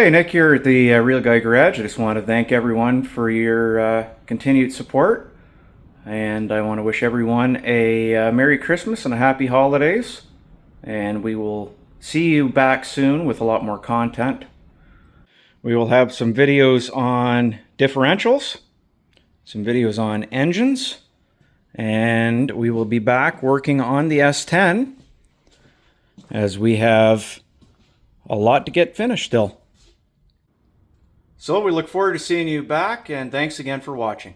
Okay, Nick here at the Real Guy Garage. I just want to thank everyone for your continued support, and I want to wish everyone a Merry Christmas and a Happy Holidays, and we will see you back soon with a lot more content. We will have some videos on differentials, some videos on engines, and we will be back working on the S10 as we have a lot to get finished still. So we look forward to seeing you back, and thanks again for watching.